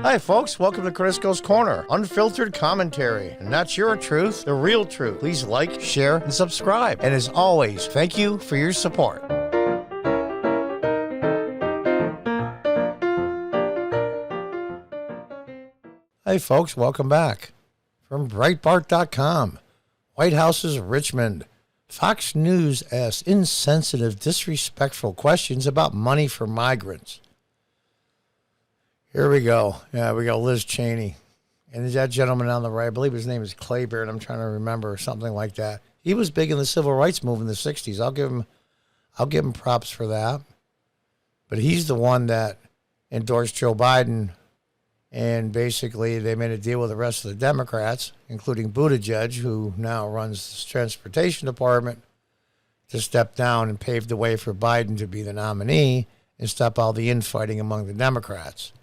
Hi, folks. Welcome to Crisco's Corner. Unfiltered commentary. And not your truth, the real truth. Please like, share, and subscribe. And as always, thank you for your support. Hey, folks. Welcome back. From Breitbart.com. White House's Richmond. Fox News asks insensitive, disrespectful questions about money for migrants. Here we go. Yeah, we got Liz Cheney. And there's that gentleman on the right. I believe his name is Clayburn. I'm trying to remember, or something like that. He was big in the civil rights movement in the 60s. I'll give him props for that. But he's the one that endorsed Joe Biden. And basically, they made a deal with the rest of the Democrats, including Buttigieg, who now runs the transportation department, to step down and pave the way for Biden to be the nominee and stop all the infighting among the Democrats.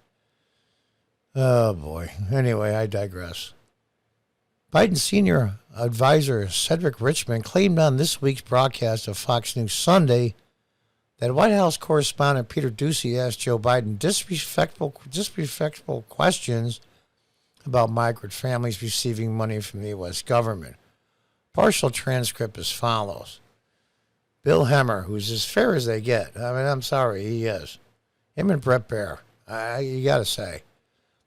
Oh, boy. Anyway, I digress. Biden's senior advisor, Cedric Richmond, claimed on this week's broadcast of Fox News Sunday that White House correspondent Peter Doocy asked Joe Biden disrespectful questions about migrant families receiving money from the U.S. government. Partial transcript as follows. Bill Hemmer, who's as fair as they get. I mean, I'm sorry, he is. Him and Brett Baer, you got to say.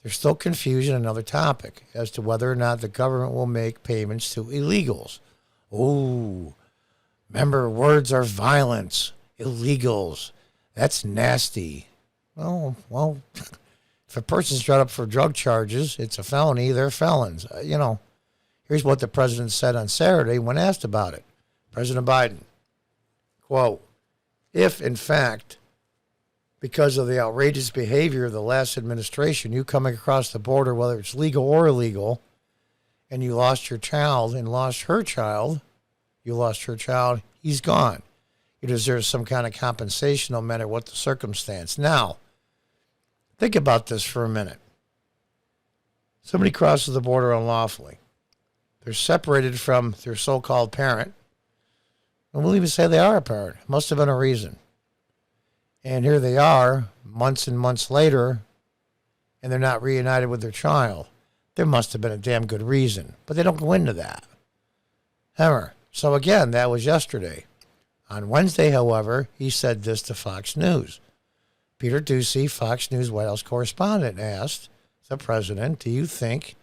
There's still confusion on another topic as to whether or not the government will make payments to illegals. Oh, remember, words are violence. Illegals. That's nasty. Well, if a person's brought up for drug charges, it's a felony, they're felons. Here's what the president said on Saturday when asked about it. President Biden, quote, if, in fact, because of the outrageous behavior of the last administration, you coming across the border, whether it's legal or illegal, and you lost your child and lost her child, he's gone. You deserve some kind of compensation no matter what the circumstance. Now, think about this for a minute. Somebody crosses the border unlawfully. They're separated from their so-called parent. And we'll even say they are a parent. Must have been a reason. And here they are, months and months later, and they're not reunited with their child. There must have been a damn good reason. But they don't go into that. Hemmer. So again, that was yesterday. On Wednesday, however, he said this to Fox News. Peter Doocy, Fox News White House correspondent, asked the president, do you think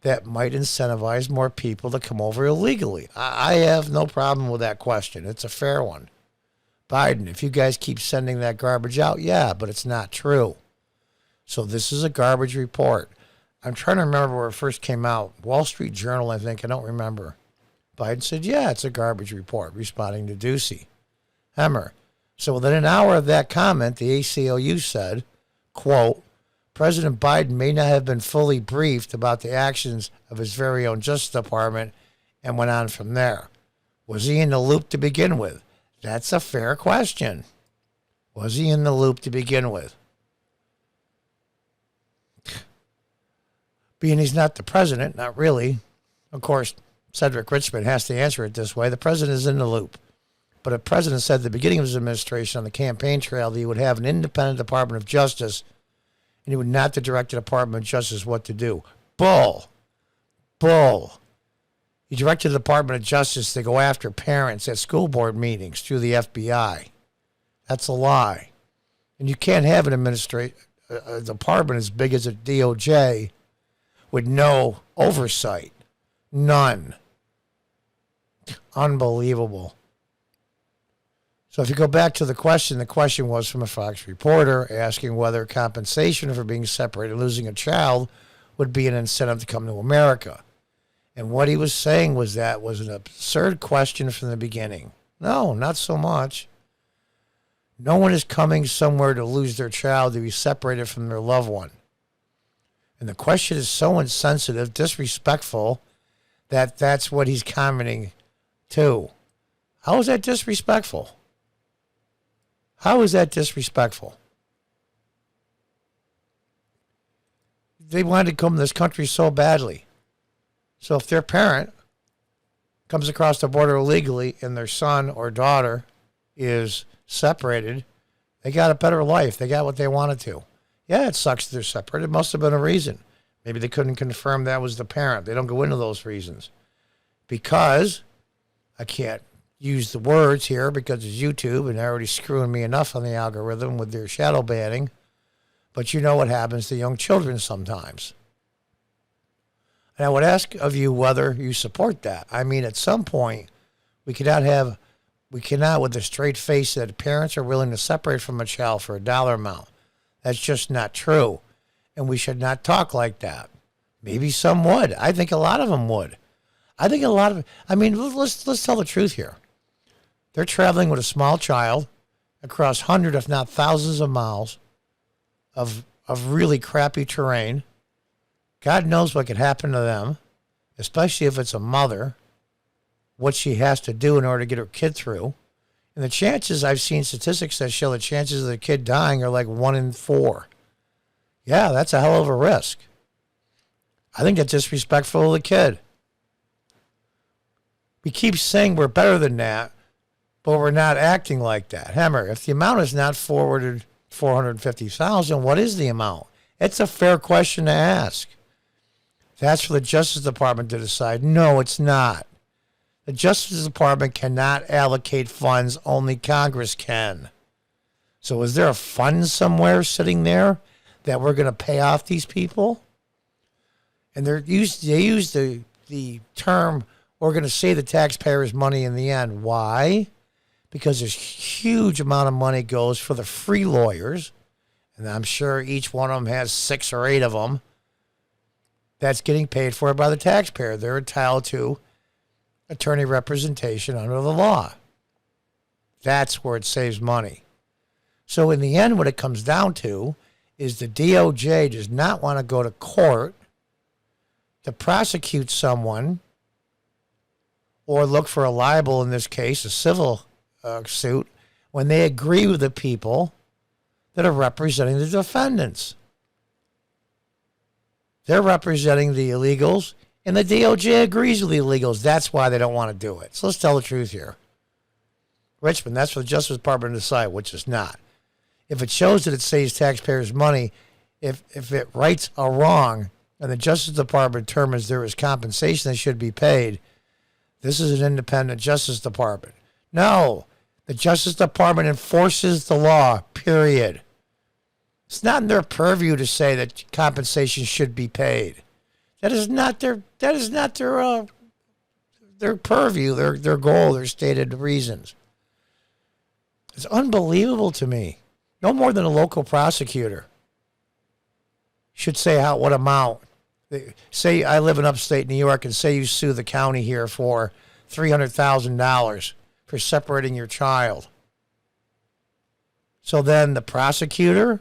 that might incentivize more people to come over illegally? I have no problem with that question. It's a fair one. Biden, if you guys keep sending that garbage out, yeah, but it's not true. So this is a garbage report. I'm trying to remember where it first came out. Wall Street Journal, I think. I don't remember. Biden said, yeah, it's a garbage report, responding to Doocy. Hemmer. So within an hour of that comment, the ACLU said, quote, President Biden may not have been fully briefed about the actions of his very own Justice Department, and went on from there. Was he in the loop to begin with? That's a fair question. Was he in the loop to begin with? Being he's not the president, not really. Of course, Cedric Richmond has to answer it this way. The president is in the loop. But the president said at the beginning of his administration on the campaign trail that he would have an independent Department of Justice and he would not direct the Department of Justice what to do. Bull. He directed the Department of Justice to go after parents at school board meetings through the FBI. That's a lie. And you can't have a department as big as a DOJ with no oversight. None. Unbelievable. So if you go back to the question was from a Fox reporter asking whether compensation for being separated, losing a child, would be an incentive to come to America. And what he was saying was that was an absurd question from the beginning. No, not so much. No one is coming somewhere to lose their child, to be separated from their loved one. And the question is so insensitive, disrespectful, that that's what he's commenting to. How is that disrespectful? How is that disrespectful? They wanted to come to this country so badly. So if their parent comes across the border illegally and their son or daughter is separated, they got a better life. They got what they wanted to. Yeah, it sucks that they're separate. It must have been a reason. Maybe they couldn't confirm that was the parent. They don't go into those reasons. Because, I can't use the words here because it's YouTube and they're already screwing me enough on the algorithm with their shadow banning. But you know what happens to young children sometimes. And I would ask of you whether you support that. I mean, at some point, we cannot, with a straight face, that parents are willing to separate from a child for a dollar amount. That's just not true. And we should not talk like that. Maybe some would. I think a lot of them would. I mean, let's tell the truth here. They're traveling with a small child across hundreds, if not thousands of miles of really crappy terrain. God knows what could happen to them, especially if it's a mother, what she has to do in order to get her kid through. And the chances, I've seen statistics that show the chances of the kid dying are like 1 in 4. Yeah, that's a hell of a risk. I think that's disrespectful of the kid. We keep saying we're better than that, but we're not acting like that. Hammer, if the amount is not forwarded $450,000, what is the amount? It's a fair question to ask. That's for the Justice Department to decide. No, it's not. The Justice Department cannot allocate funds. Only Congress can. So is there a fund somewhere sitting there that we're going to pay off these people? And they use the term, we're going to save the taxpayers money in the end. Why? Because there's huge amount of money goes for the free lawyers. And I'm sure each one of them has 6 or 8 of them. That's getting paid for by the taxpayer. They're entitled to attorney representation under the law. That's where it saves money. So in the end, what it comes down to is the DOJ does not want to go to court to prosecute someone or look for a libel, in this case, a civil suit, when they agree with the people that are representing the defendants. They're representing the illegals, and the DOJ agrees with the illegals. That's why they don't want to do it. So let's tell the truth here. Richmond, that's for the Justice Department to decide, which is not. If it shows that it saves taxpayers money, if it rights a wrong, and the Justice Department determines there is compensation that should be paid, this is an independent Justice Department. No, the Justice Department enforces the law, period. It's not in their purview to say that compensation should be paid. That is not their purview, their goal, their stated reasons. It's unbelievable to me. No more than a local prosecutor should say what amount. Say I live in upstate New York and say you sue the county here for $300,000 for separating your child. So then the prosecutor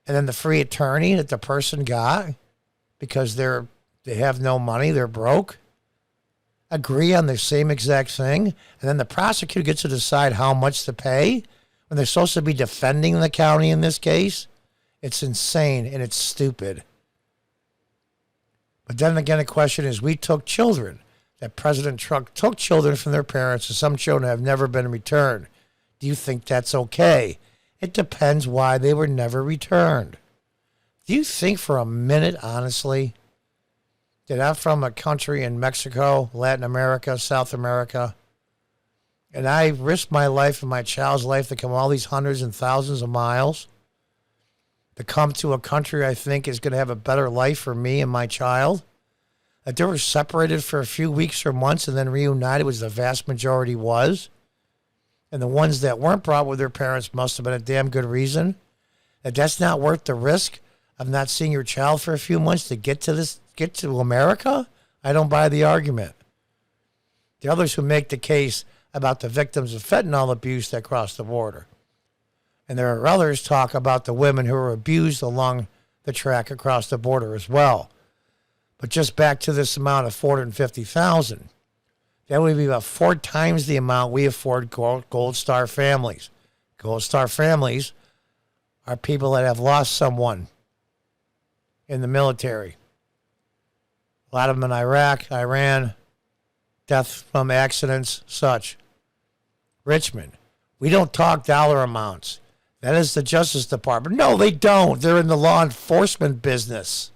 and then the free attorney that the person got, because they have no money, they're broke, agree on the same exact thing, and then the prosecutor gets to decide how much to pay when they're supposed to be defending the county in this case. It's insane and it's stupid. But then again, the question is, we took children. That President Trump took children from their parents, and some children have never been returned. Do you think that's okay? It depends why they were never returned. Do you think for a minute, honestly, that I'm from a country in Mexico, Latin America, South America, and I risked my life and my child's life to come all these hundreds and thousands of miles to come to a country I think is going to have a better life for me and my child? That they were separated for a few weeks or months and then reunited, which the vast majority was. And the ones that weren't brought with their parents must have been a damn good reason. That's not worth the risk of not seeing your child for a few months to get to America? I don't buy the argument. The others who make the case about the victims of fentanyl abuse that crossed the border. And there are others talk about the women who were abused along the track across the border as well. But just back to this amount of $450,000, that would be about 4 times the amount we afford Gold Star families. Gold Star families are people that have lost someone in the military. A lot of them in Iraq, Iran, death from accidents, such. Richmond, we don't talk dollar amounts. That is the Justice Department. No, they don't. They're in the law enforcement business.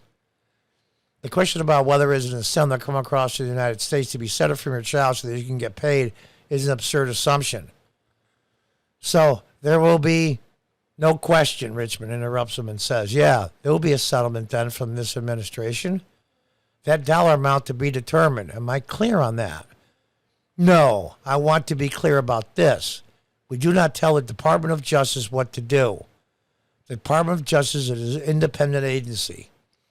The question about whether it is an asylum come across to the United States to be separate from your child so that you can get paid is an absurd assumption. So there will be no question, Richmond interrupts him and says, yeah, there will be a settlement then from this administration. That dollar amount to be determined. Am I clear on that? No, I want to be clear about this. We do not tell the Department of Justice what to do. The Department of Justice is an independent agency.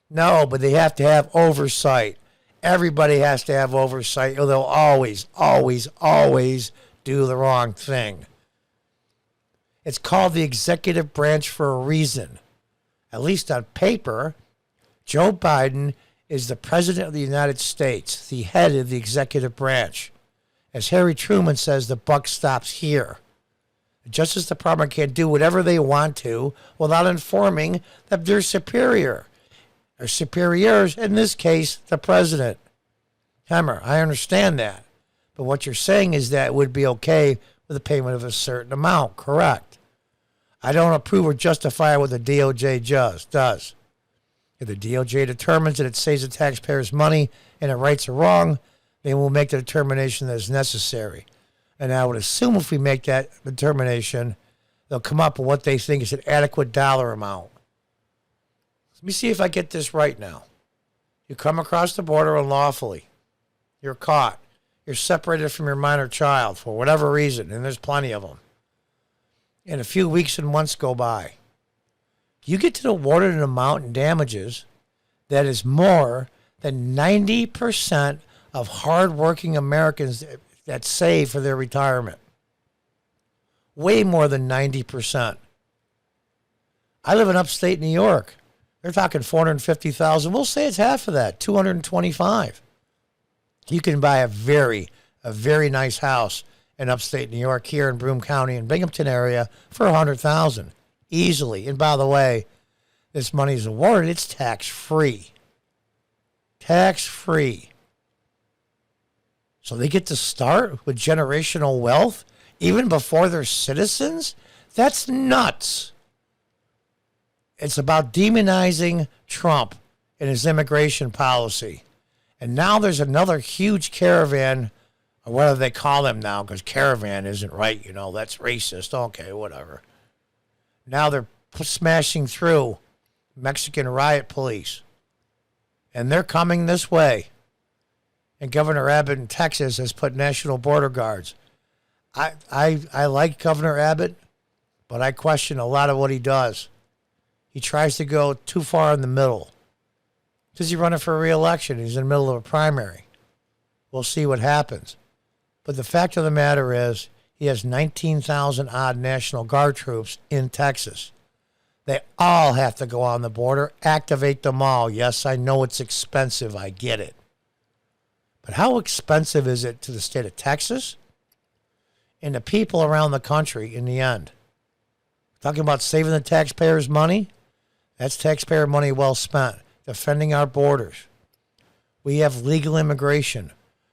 No, but they have to have oversight. Everybody has to have oversight, or they'll always, always, always do the wrong thing. It's called the executive branch for a reason. At least on paper, Joe Biden is the President of the United States, the head of the executive branch. As Harry Truman says, the buck stops here. The Justice Department can't do whatever they want to without informing that they're superior. Or superiors, in this case, the president. Hemmer, I understand that. But what you're saying is that it would be okay with the payment of a certain amount, correct? I don't approve or justify what the DOJ does. If the DOJ determines that it saves the taxpayers money and it rights are wrong, they will make the determination that is necessary. And I would assume if we make that determination, they'll come up with what they think is an adequate dollar amount. Let me see if I get this right now. You come across the border unlawfully. You're caught. You're separated from your minor child for whatever reason, and there's plenty of them. And a few weeks and months go by. You get to the awarded an amount in damages that is more than 90% of hardworking Americans that save for their retirement. Way more than 90%. I live in upstate New York. They're talking $450,000. We'll say it's half of that, $225,000. You can buy a very nice house in upstate New York here in Broome County and Binghamton area for $100,000 easily. And by the way, this money is awarded. It's tax-free. Tax-free. So they get to start with generational wealth even before they're citizens? That's nuts. It's about demonizing Trump and his immigration policy. And now there's another huge caravan, or what do they call them now? Because caravan isn't right, that's racist. Okay, whatever. Now they're smashing through Mexican riot police. And they're coming this way. And Governor Abbott in Texas has put national border guards. I like Governor Abbott, but I question a lot of what he does. He tries to go too far in the middle. Does he run for re-election? He's in the middle of a primary. We'll see what happens. But the fact of the matter is, he has 19,000 odd National Guard troops in Texas. They all have to go on the border, activate them all. Yes, I know it's expensive. I get it. But how expensive is it to the state of Texas and the people around the country in the end? Talking about saving the taxpayers' money? That's taxpayer money well spent. Defending our borders. We have legal immigration.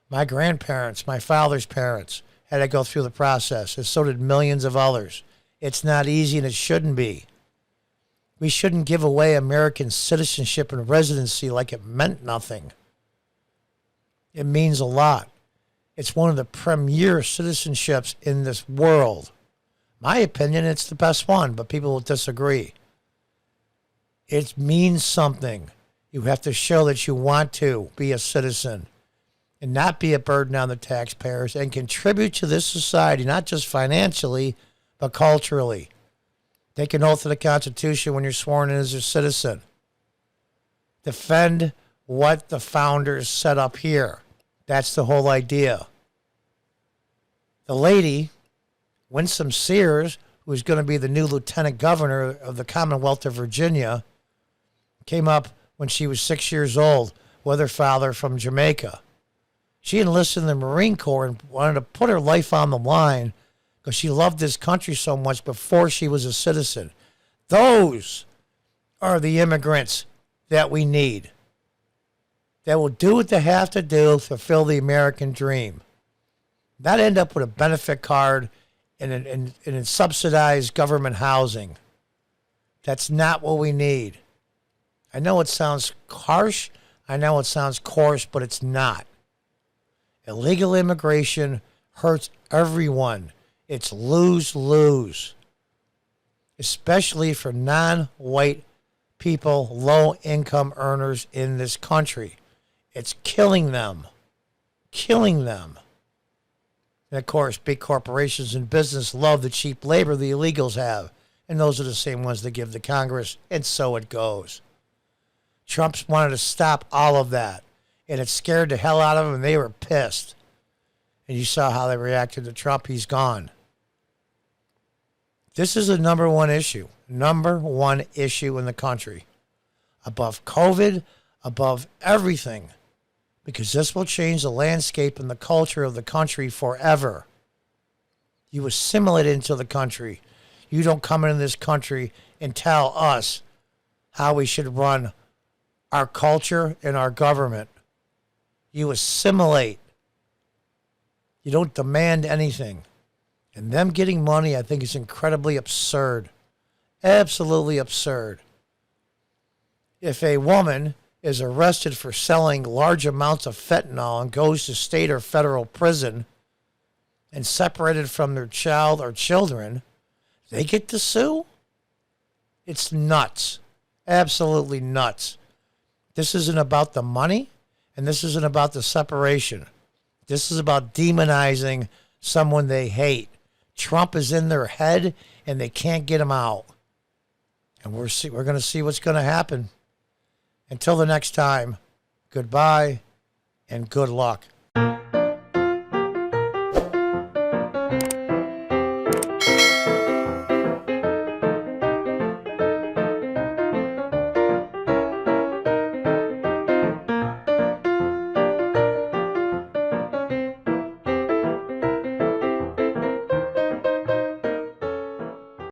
My grandparents, my father's parents had to go through the process, and so did millions of others. It's not easy, and it shouldn't be. We shouldn't give away American citizenship and residency like it meant nothing. It means a lot. It's one of the premier citizenships in this world. My opinion, it's the best one, but people will disagree. It means something. You have to show that you want to be a citizen and not be a burden on the taxpayers and contribute to this society, not just financially, but culturally. Take an oath of the Constitution when you're sworn in as a citizen. Defend what the founders set up here. That's the whole idea. The lady, Winsome Sears, who is going to be the new lieutenant governor of the Commonwealth of Virginia, came up when she was 6 years old with her father from Jamaica. She enlisted in the Marine Corps and wanted to put her life on the line because she loved this country so much before she was a citizen. Those are the immigrants that we need, that will do what they have to do to fulfill the American dream. Not end up with a benefit card and subsidize government housing. That's not what we need. I know it sounds harsh. I know it sounds coarse, but it's not. Illegal immigration hurts everyone. It's lose-lose, especially for non-white people, low-income earners in this country. It's killing them. Killing them. And, of course, big corporations and business love the cheap labor the illegals have. And those are the same ones that give to Congress. And so it goes. Trump's wanted to stop all of that. And it scared the hell out of them, and they were pissed. And you saw how they reacted to Trump. He's gone. This is the number one issue. Number one issue in the country. Above COVID, above everything. Because this will change the landscape and the culture of the country forever. You assimilate into the country. You don't come into this country and tell us how we should run our culture and our government. You assimilate. You don't demand anything. And them getting money, I think, is incredibly absurd. Absolutely absurd. If a woman is arrested for selling large amounts of fentanyl and goes to state or federal prison and separated from their child or children, they get to sue? It's nuts. Absolutely nuts. This isn't about the money, and this isn't about the separation. This is about demonizing someone they hate. Trump is in their head, and they can't get him out. And we're going to see what's going to happen. Until the next time, goodbye and good luck.